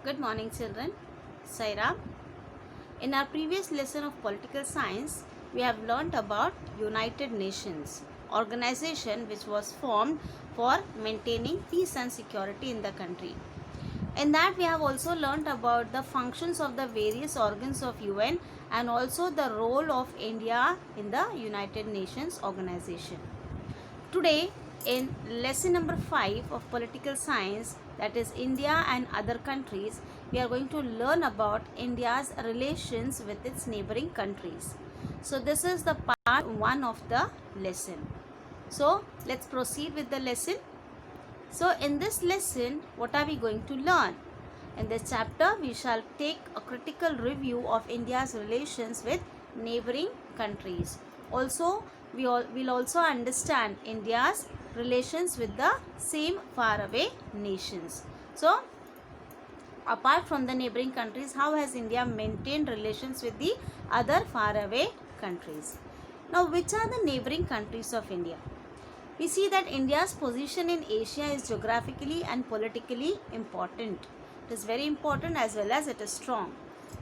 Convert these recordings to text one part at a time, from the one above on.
Good morning, children. Saira. In our previous lesson of political science, we have learnt about United Nations, organization which was formed for maintaining peace and security in the country. In that, we have also learnt about the functions of the various organs of UN and also the role of India in the United Nations organization. Today, in lesson number 5 of political science, that is India and other countries, we are going to learn about India's relations with its neighboring countries. So, this is the part 1 of the lesson. So, let's proceed with the lesson. So, in this lesson, what are we going to learn? In this chapter, we shall take a critical review of India's relations with neighboring countries. Also, we will also understand India's relations with the same faraway nations. So, apart from the neighboring countries, how has India maintained relations with the other faraway countries? Now, which are the neighboring countries of India? We see that India's position in Asia is geographically and politically important. It is very important as well as it is strong.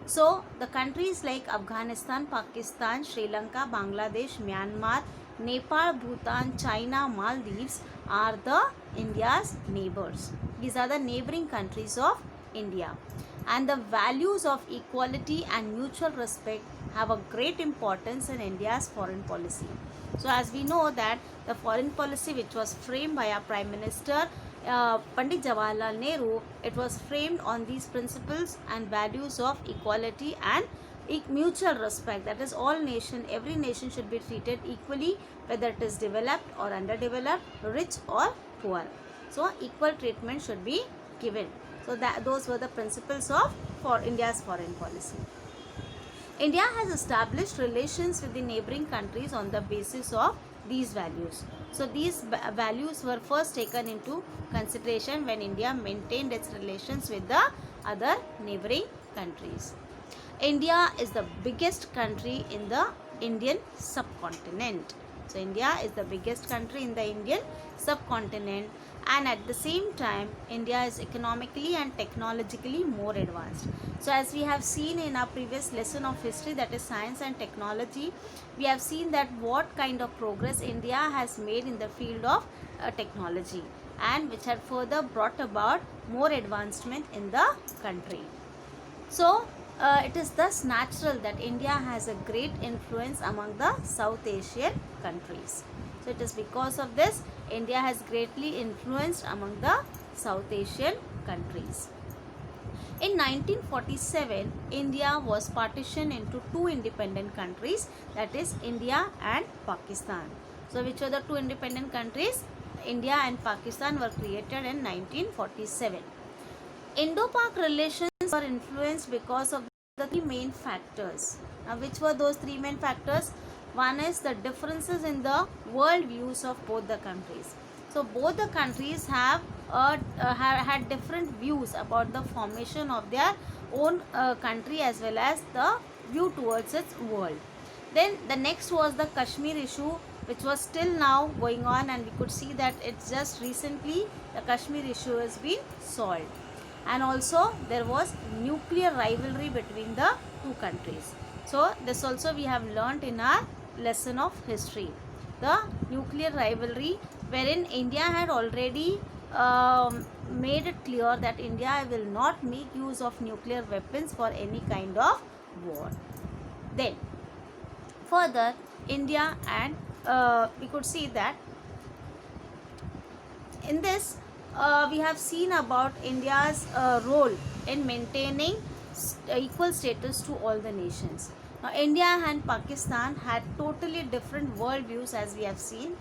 So, the countries like Afghanistan, Pakistan, Sri Lanka, Bangladesh, Myanmar, Nepal, Bhutan, China, Maldives are the India's neighbors. These are the neighboring countries of India. And the values of equality and mutual respect have a great importance in India's foreign policy. So, as we know that the foreign policy which was framed by our Prime Minister Pandit Jawaharlal Nehru, it was framed on these principles and values of equality and mutual respect. That is, every nation should be treated equally, whether it is developed or underdeveloped, rich or poor. So, equal treatment should be given. So, those were the principles for India's foreign policy. India has established relations with the neighboring countries on the basis of these values. So, these values were first taken into consideration when India maintained its relations with the other neighboring countries. India is the biggest country in the Indian subcontinent. So, India is the biggest country in the Indian subcontinent, and at the same time, India is economically and technologically more advanced. So, as we have seen in our previous lesson of history, that is science and technology, we have seen that what kind of progress India has made in the field of technology, and which had further brought about more advancement in the country. So, it is thus natural that India has a great influence among the South Asian countries. So, it is because of this India has greatly influenced among the South Asian countries. In 1947, India was partitioned into two independent countries, that is India and Pakistan. So, which were the two independent countries? India and Pakistan were created in 1947. Indo-Pak relations were influenced because of the three main factors. Now, which were those three main factors? One is the differences in the world views of both the countries. So, both the countries have had different views about the formation of their own country as well as the view towards its world. Then the next was the Kashmir issue, which was still now going on, and we could see that it's just recently the Kashmir issue has been solved. And also there was nuclear rivalry between the two countries. So, this also we have learnt in our lesson of history. The nuclear rivalry, wherein India had already made it clear that India will not make use of nuclear weapons for any kind of war. Then further, India and we could see that in this we have seen about India's role in maintaining equal status to all the nations. Now, India and Pakistan had totally different worldviews, as we have seen.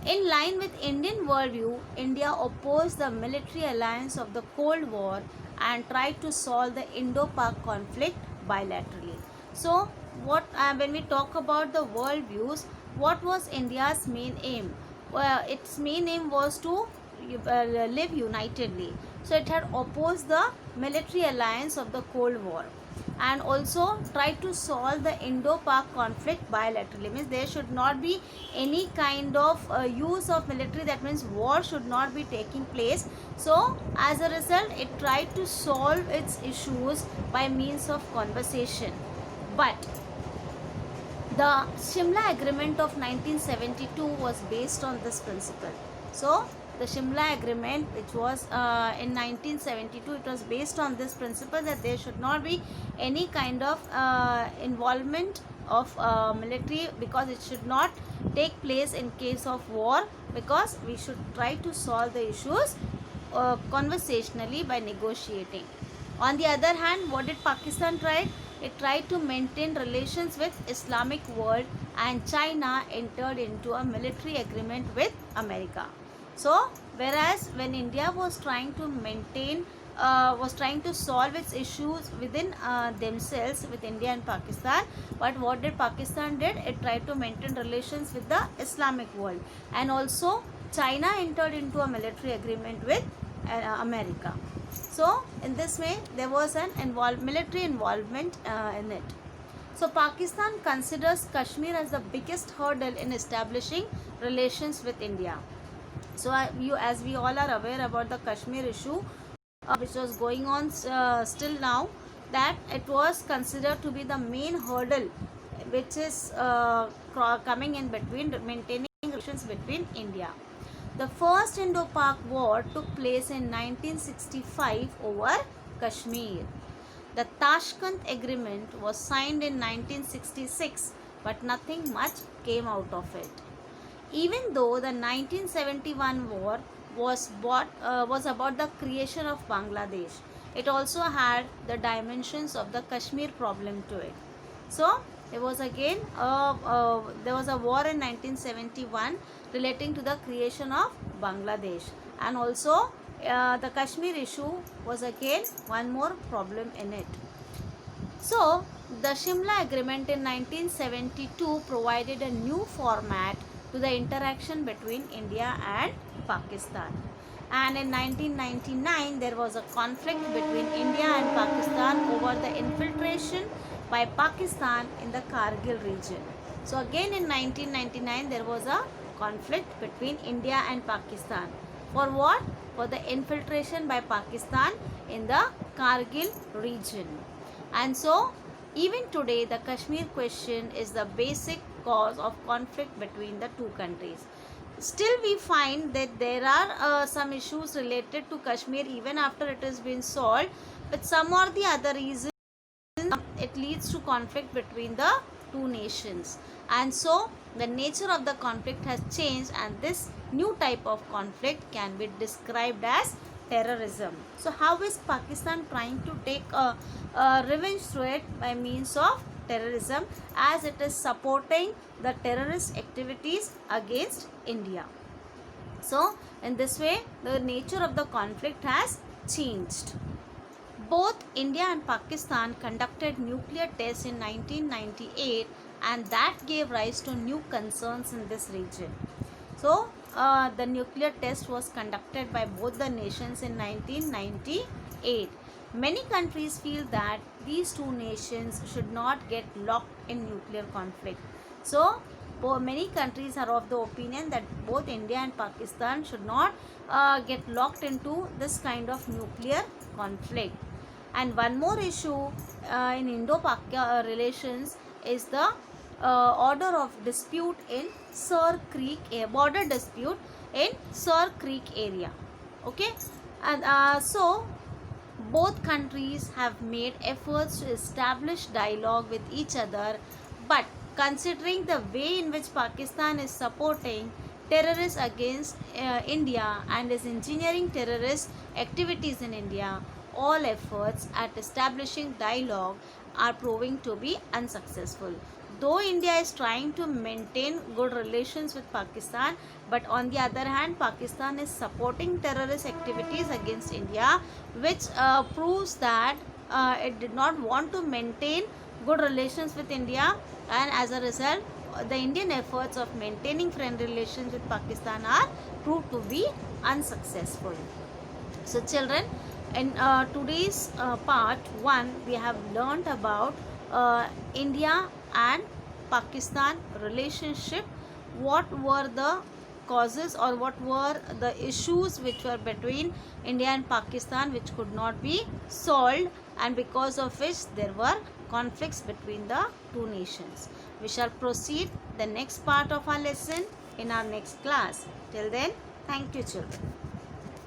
In line with Indian worldview, India opposed the military alliance of the Cold War and tried to solve the Indo-Pak conflict bilaterally. So, when we talk about the worldviews, what was India's main aim? Well, its main aim was to live unitedly. So, it had opposed the military alliance of the Cold War. and also try to solve the Indo-Pak conflict bilaterally. Means there should not be any kind of use of military, that means war should not be taking place. So as a result, it tried to solve its issues by means of conversation. But the Shimla Agreement of 1972 was based on this principle. So the Shimla Agreement, which was in 1972, it was based on this principle that there should not be any kind of involvement of military, because it should not take place in case of war, because we should try to solve the issues conversationally by negotiating. On the other hand, what did Pakistan try? It tried to maintain relations with Islamic world, and China entered into a military agreement with America. So, whereas when India was trying to maintain, was trying to solve its issues within themselves with India and Pakistan, but what did Pakistan did? It tried to maintain relations with the Islamic world, and also China entered into a military agreement with America. So in this way there was an military involvement in it. So Pakistan considers Kashmir as the biggest hurdle in establishing relations with India. So as we all are aware about the Kashmir issue, which was going on still now, that it was considered to be the main hurdle which is coming in between maintaining relations between India. The first Indo-Pak War took place in 1965 over Kashmir. The Tashkent Agreement was signed in 1966, but nothing much came out of it. Even though the 1971 war was about the creation of Bangladesh, it also had the dimensions of the Kashmir problem to it. So there was again there was a war in 1971 relating to the creation of Bangladesh, and also the Kashmir issue was again one more problem in it. So the Shimla Agreement in 1972 provided a new format to the interaction between India and Pakistan. And in 1999 there was a conflict between India and Pakistan over the infiltration by Pakistan in the Kargil region. So again in 1999 there was a conflict between India and Pakistan. For what? For the infiltration by Pakistan in the Kargil region. And so even today the Kashmir question is the basic cause of conflict between the two countries. Still we find that there are some issues related to Kashmir even after it has been solved, but some or the other reasons it leads to conflict between the two nations. And so the nature of the conflict has changed, and this new type of conflict can be described as terrorism. So how is Pakistan trying to take revenge through it? By means of terrorism, as it is supporting the terrorist activities against India. So in this way the nature of the conflict has changed. Both India and Pakistan conducted nuclear tests in 1998, and that gave rise to new concerns in this region. So the nuclear test was conducted by both the nations in 1998. Many countries feel that these two nations should not get locked in nuclear conflict. So many countries are of the opinion that both India and Pakistan should not get locked into this kind of nuclear conflict. And one more issue in Indo-Pak relations is the order of dispute in Sur Creek, a border dispute in Sur Creek area. Okay, and so both countries have made efforts to establish dialogue with each other, but considering the way in which Pakistan is supporting terrorists against India and is engineering terrorist activities in India, all efforts at establishing dialogue are proving to be unsuccessful. Though India is trying to maintain good relations with Pakistan, but on the other hand Pakistan is supporting terrorist activities against India, which proves that it did not want to maintain good relations with India, and as a result the Indian efforts of maintaining friendly relations with Pakistan are proved to be unsuccessful. So children, In today's part 1, we have learnt about India and Pakistan relationship. What were the causes or what were the issues which were between India and Pakistan which could not be solved, and because of which there were conflicts between the two nations. We shall proceed the next part of our lesson in our next class. Till then, thank you children.